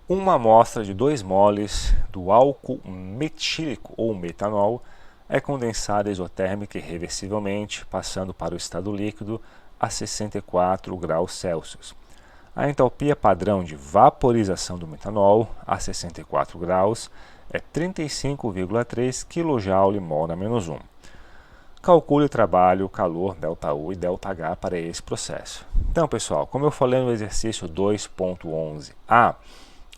Uma amostra de 2 moles do álcool metílico ou metanol é condensada isotérmica e reversivelmente, passando para o estado líquido a 64 graus Celsius. A entalpia padrão de vaporização do metanol a 64 graus é 35,3 kJ/mol-1. Calcule o trabalho, calor, ΔU e ΔH para esse processo. Então, pessoal, como eu falei no exercício 2.11a,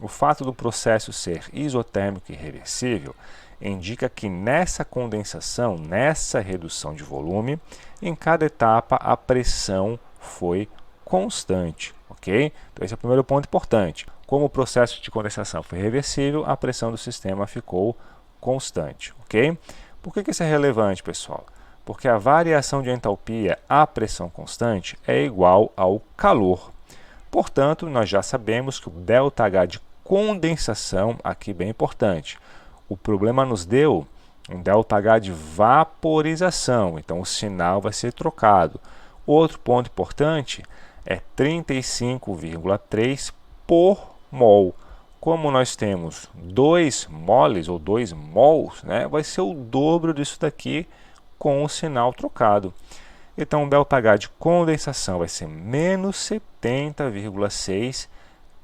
o fato do processo ser isotérmico e reversível indica que nessa condensação, nessa redução de volume, em cada etapa a pressão foi constante, ok? Então esse é o primeiro ponto importante. Como o processo de condensação foi reversível, a pressão do sistema ficou constante, ok? Por que isso é relevante, pessoal? Porque a variação de entalpia à pressão constante é igual ao calor. Portanto, nós já sabemos que o ΔH de condensação, aqui bem importante, o problema nos deu um ΔH de vaporização, então o sinal vai ser trocado. Outro ponto importante é 35,3 por mol. Como nós temos 2 moles ou 2 mols, né, vai ser o dobro disso daqui com o sinal trocado. Então, o ΔH de condensação vai ser menos 70,6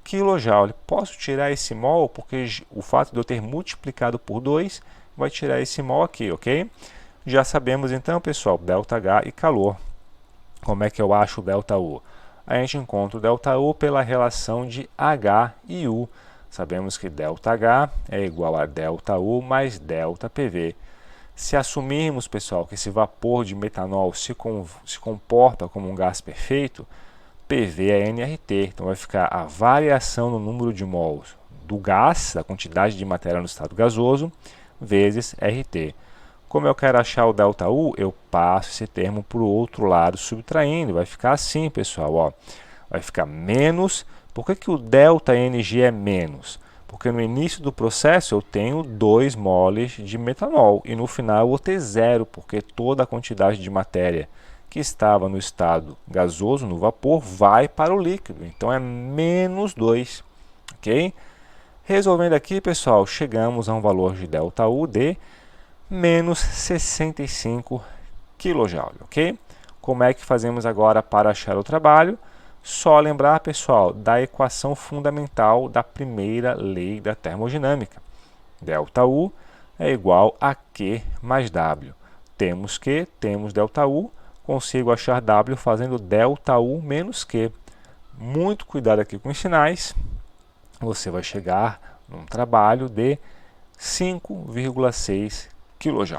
kJ. Posso tirar esse mol porque o fato de eu ter multiplicado por 2 vai tirar esse mol aqui, ok? Já sabemos então, pessoal, ΔH e calor. Como é que eu acho o ΔU? A gente encontra o ΔU pela relação de H e U. Sabemos que ΔH é igual a ΔU mais ΔPV. Se assumirmos, pessoal, que esse vapor de metanol se comporta como um gás perfeito, PV é nRT, então vai ficar a variação no número de mols do gás, da quantidade de matéria no estado gasoso, vezes RT. Como eu quero achar o ΔU, eu passo esse termo para o outro lado subtraindo, vai ficar assim, pessoal, ó. Vai ficar menos. Por que o ΔNG é menos? Porque no início do processo eu tenho 2 moles de metanol e no final eu vou ter zero, porque toda a quantidade de matéria que estava no estado gasoso, no vapor, vai para o líquido. Então é menos 2, ok? Resolvendo aqui, pessoal, chegamos a um valor de ΔU de menos 65 kJ, ok? Como é que fazemos agora para achar o trabalho? Só lembrar, pessoal, da equação fundamental da primeira lei da termodinâmica. ΔU é igual a Q mais W. Temos Q, temos ΔU, consigo achar W fazendo ΔU menos Q. Muito cuidado aqui com os sinais, você vai chegar num trabalho de 5,6 kJ.